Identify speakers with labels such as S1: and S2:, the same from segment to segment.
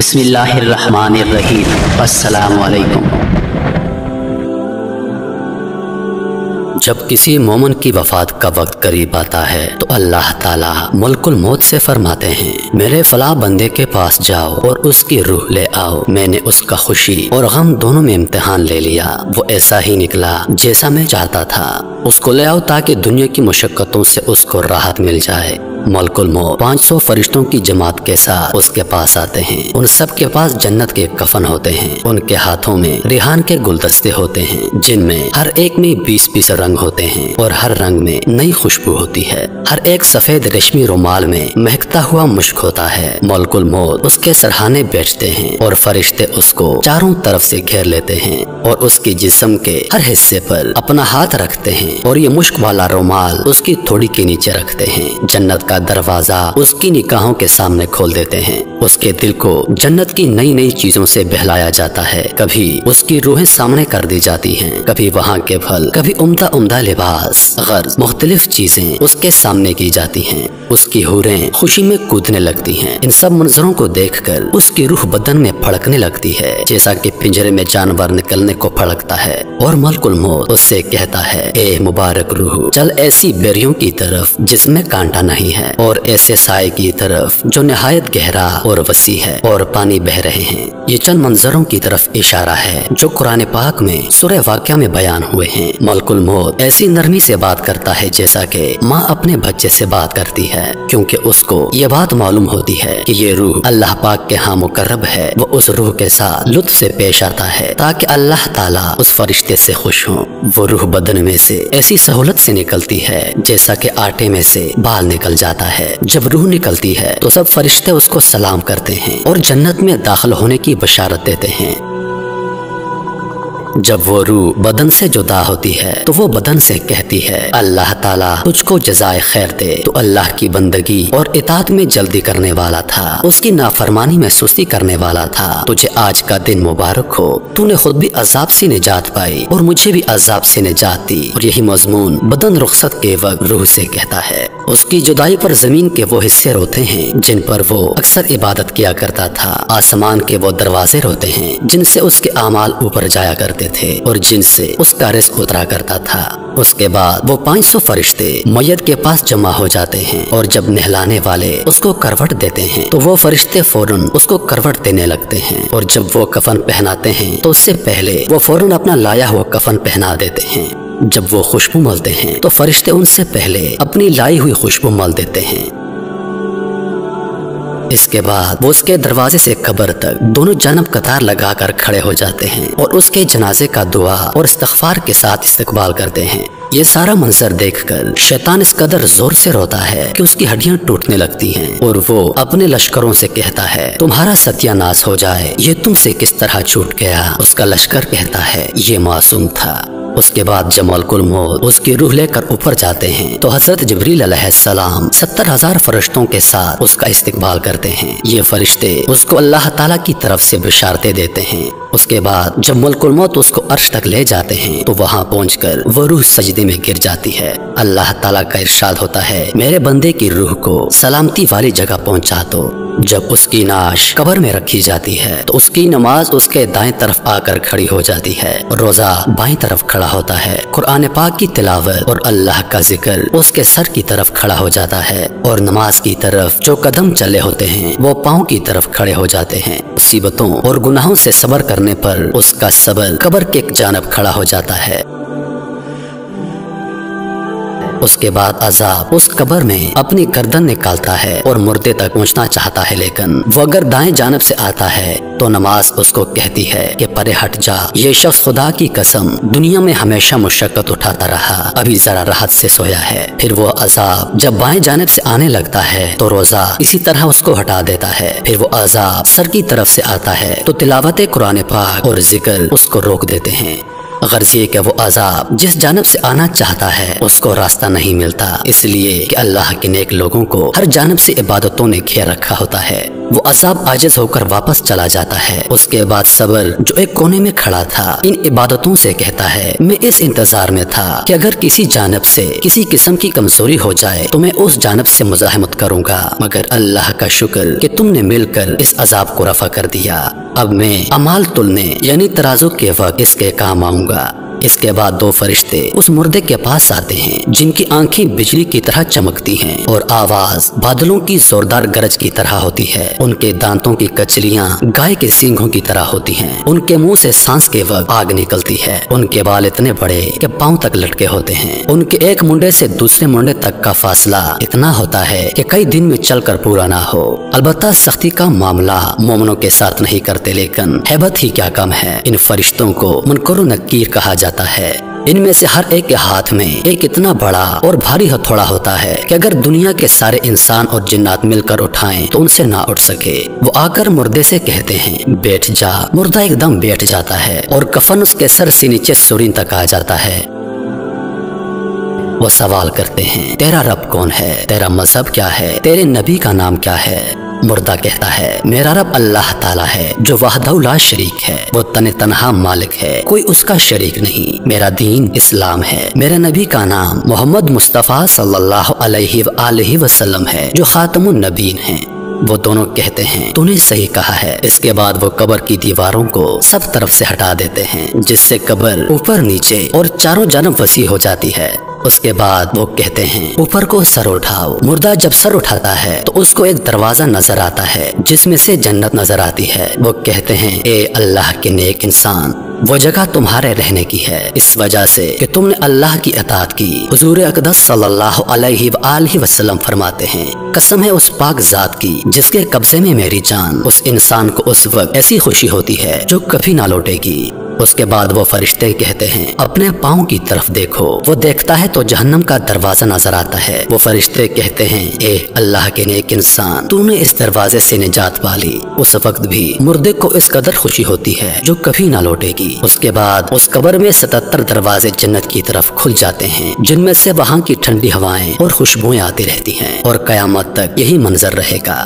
S1: बिस्मिल्लाहिर्रहमानिर्रहीम। अस्सलामु अलैकुम। जब किसी मोमिन की वफात का वक्त करीब आता है तो अल्लाह ताला मलकुल मौत से फरमाते हैं, मेरे फला बंदे के पास जाओ और उसकी रूह ले आओ। मैंने उसका खुशी और गम दोनों में इम्तिहान ले लिया। वो ऐसा ही निकला जैसा मैं चाहता था। उसको ले आओ ताकि दुनिया की मुशक्कतों से उसको राहत मिल जाए। मलकुल मौत 500 फरिश्तों की जमात के साथ उसके पास आते हैं। उन सब के पास जन्नत के कफन होते हैं। उनके हाथों में रिहान के गुलदस्ते होते हैं जिनमें हर एक में 20-20 रंग होते हैं और हर रंग में नई खुशबू होती है। हर एक सफेद रेशमी रुमाल में महकता हुआ मुश्क होता है। मलकुल मौत उसके सरहाने बैठते हैं और फरिश्ते उसको चारों तरफ से घेर लेते हैं और उसके जिस्म के हर हिस्से पर अपना हाथ रखते हैं और ये मुश्क वाला रुमाल उसकी थोड़ी के नीचे रखते हैं। जन्नत का दरवाजा उसकी निगाहों के सामने खोल देते हैं। उसके दिल को जन्नत की नई नई चीजों से बहलाया जाता है। कभी उसकी रूहें सामने कर दी जाती हैं, कभी वहाँ के फल, कभी उम्दा उम्दा लिबास, गर्ज मुख्तलिफ चीजें उसके सामने की जाती हैं। उसकी हूरें खुशी में कूदने लगती हैं। इन सब मंजरों को देखकर उसकी रूह बदन में फड़कने लगती है जैसा कि पिंजरे में जानवर निकलने को फड़कता है। और मलकुल मौत उससे कहता है, ए मुबारक रूह, चल ऐसी बेरियों की तरफ जिसमें कांटा नहीं है और ऐसे साए की तरफ जो निहायत गहरा और वसी है और पानी बह रहे हैं। ये चंद मंजरों की तरफ इशारा है जो कुरान पाक में सूरह वाक़िया में बयान हुए हैं। मलकुल मौत ऐसी नरमी से बात करता है जैसा कि माँ अपने बच्चे से बात करती है, क्योंकि उसको ये बात मालूम होती है कि ये रूह अल्लाह पाक के यहाँ मुकर्रब है। वो उस रूह के साथ लुत्फ से पेश आता है ताकि अल्लाह ताला उस फरिश्ते से खुश हो। वो रूह बदन में से ऐसी सहूलत से निकलती है जैसा कि आटे में से बाल निकल जाता है। जब रूह निकलती है तो सब फरिश्ते उसको सलाम करते हैं और जन्नत में दाखिल होने की बशारत देते हैं। जब वो रूह बदन से जुदा होती है तो वो बदन से कहती है, अल्लाह ताला तुझको जज़ाए खैर दे। तो अल्लाह की बंदगी और इताअत में जल्दी करने वाला था, उसकी नाफरमानी में सुस्ती करने वाला था। तुझे आज का दिन मुबारक हो, तूने खुद भी अजाब से निजात पाई और मुझे भी अजाब से निजात दी। और यही मजमून बदन रुखसत के वक्त रूह से कहता है। उसकी जुदाई पर जमीन के वो हिस्से रोते हैं जिन पर वो अक्सर इबादत किया करता था। आसमान के वो दरवाजे रोते हैं जिनसे उसके आमाल ऊपर जाया करते थे और जिनसे उसका रिस्क उतरा करता था। उसके बाद वो 500 फरिश्ते मैयत के पास जमा हो जाते हैं और जब नहलाने वाले उसको करवट देते हैं तो वो फरिश्ते फौरन उसको करवट देने लगते हैं। और जब वो कफन पहनाते हैं तो उससे पहले वो फौरन अपना लाया हुआ कफन पहना देते हैं। जब वो खुशबू मलते हैं तो फरिश्ते उनसे पहले अपनी लाई हुई खुशबू मल देते हैं। इसके बाद वो उसके दरवाजे से कब्र तक दोनों जानब कतार लगाकर खड़े हो जाते हैं और उसके जनाजे का दुआ और इस्तग़फ़ार के साथ इस्तकबाल करते हैं। ये सारा मंजर देखकर शैतान इस कदर जोर से रोता है कि उसकी हड्डियां टूटने लगती हैं और वो अपने लश्करों से कहता है, तुम्हारा सत्यानाश हो जाए, ये तुमसे किस तरह छूट गया। उसका लश्कर कहता है, ये मासूम था। उसके बाद जब मलकुल मौत उसकी रूह लेकर ऊपर जाते हैं तो हजरत जिब्रील अलैहिस्सलाम 70,000 फरिश्तों के साथ उसका इस्तकबाल करते हैं। ये फरिश्ते उसको अल्लाह ताला की तरफ से बिशारतें देते हैं। उसके बाद जब मलकुल मौत उसको अर्श तक ले जाते हैं तो वहाँ पहुंचकर वो रूह सजदे में गिर जाती है। अल्लाह ताला का इरशाद होता है, मेरे बंदे की रूह को सलामती वाली जगह पहुँचा दो। जब उसकी नाश कब्र में रखी जाती है तो उसकी नमाज उसके दाएं तरफ आकर खड़ी हो जाती है, रोजा बाएं तरफ खड़ा होता है, कुरान पाक की तिलावत और अल्लाह का जिक्र उसके सर की तरफ खड़ा हो जाता है और नमाज की तरफ जो कदम चले होते हैं वो पाँव की तरफ खड़े हो जाते हैं। मुसीबतों और गुनाहों से सब्र करने पर उसका सब्र कब्र के एक जानब खड़ा हो जाता है। उसके बाद अजाब उस कब्र में अपनी गर्दन निकालता है और मुर्दे तक पहुंचना चाहता है, लेकिन वो अगर दाएं जानब से आता है तो नमाज उसको कहती है कि परे हट जा, ये शख्स खुदा की कसम दुनिया में हमेशा मुशक्कत उठाता रहा, अभी जरा राहत से सोया है। फिर वो अजाब जब बाएं जानब से आने लगता है तो रोजा इसी तरह उसको हटा देता है। फिर वो अजाब सर की तरफ से आता है तो तिलावत कुरान पाक और जिक्र उसको रोक देते हैं। غرض ये कि वो अजाब जिस जानब से आना चाहता है उसको रास्ता नहीं मिलता, इसलिए कि अल्लाह के नेक लोगों को हर जानब से इबादतों ने घेर रखा होता है। वो अजाब आजिज होकर वापस चला जाता है। उसके बाद सबर जो एक कोने में खड़ा था इन इबादतों से कहता है, मैं इस इंतजार में था कि अगर किसी जानब से किसी किस्म की कमजोरी हो जाए तो मैं उस जानब से मुजाहिमत करूंगा, मगर अल्लाह का शुक्र कि तुमने मिलकर इस अजाब को रफा कर दिया। अब मैं अमाल तुलने यानी तराजू के वक्त इसके काम आऊंगा। इसके बाद दो फरिश्ते उस मुर्दे के पास आते हैं जिनकी आंखें बिजली की तरह चमकती हैं और आवाज बादलों की जोरदार गरज की तरह होती है। उनके दांतों की कचलियां गाय के सींगों की तरह होती हैं। उनके मुंह से सांस के वक्त आग निकलती है। उनके बाल इतने बड़े कि पांव तक लटके होते हैं। उनके एक मुंडे से दूसरे मुंडे तक का फासला इतना होता है कि कई दिन में चलकर पूरा ना हो। अलबत्ता सख्ती का मामला मोमनों के साथ नहीं करते, लेकिन हैबत ही क्या कम है। इन फरिश्तों को मुनकर नकीर कहा जाता है। इनमें से हर एक के हाथ में एक इतना बड़ा और भारी हथौड़ा होता है कि अगर दुनिया के सारे इंसान और जिन्नात मिलकर उठाएं तो उनसे ना उठ सके। वो आकर मुर्दे से कहते हैं, बैठ जा। मुर्दा एकदम बैठ जाता है और कफन उसके सर से नीचे सुरीन तक आ जाता है। वो सवाल करते हैं, तेरा रब कौन है? तेरा मजहब क्या है? तेरे नबी का नाम क्या है? मुर्दा कहता है, मेरा रब अल्लाह ताला है जो वहदहू ला शरीक है। वो तने तनहा मालिक है, कोई उसका शरीक नहीं। मेरा दीन इस्लाम है। मेरे नबी का नाम मोहम्मद मुस्तफ़ा सल्लल्लाहु अलैहि वसल्लम है जो खातमुन नबीन है। वो दोनों कहते हैं, तूने सही कहा है। इसके बाद वो कब्र की दीवारों को सब तरफ से हटा देते हैं, जिससे कब्र ऊपर नीचे और चारों जानब वसी हो जाती है। उसके बाद वो कहते हैं, ऊपर को सर उठाओ। मुर्दा जब सर उठाता है तो उसको एक दरवाजा नजर आता है जिसमें से जन्नत नजर आती है। वो कहते हैं, ए अल्लाह के नेक इंसान, वो जगह तुम्हारे रहने की है इस वजह से कि तुमने अल्लाह की अताअत की। हुजूर अक़दस सल्लल्लाहु अलैहि वसल्लम फरमाते हैं, कसम है उस पाक जात की जिसके कब्जे में मेरी जान। उस इंसान को उस वक्त ऐसी खुशी होती है जो कभी ना लौटेगी। उसके बाद वो फरिश्ते कहते हैं, अपने पाँव की तरफ देखो। वो देखता है तो जहन्नम का दरवाजा नजर आता है। वो फरिश्ते कहते हैं, ए अल्लाह के नेक इंसान, तूने इस दरवाजे से निजात पाली। उस वक्त भी मुर्दे को इस कदर खुशी होती है जो कभी ना लौटेगी। उसके बाद उस कब्र में 77 दरवाजे जन्नत की तरफ खुल जाते हैं, जिनमें से वहाँ की ठंडी हवाएं और खुशबुएं आती रहती हैं और कयामत तक यही मंजर रहेगा।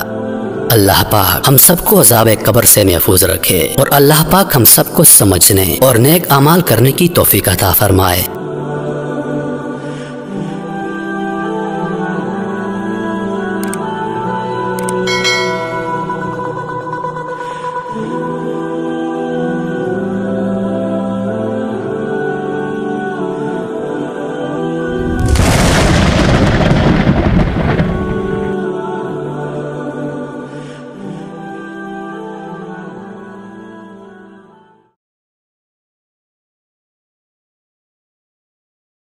S1: अल्लाह पाक हम सबको अज़ाब कब्र से महफूज रखे और अल्लाह पाक हम सबको समझने और नेक अमाल करने की तौफीक अता फरमाए।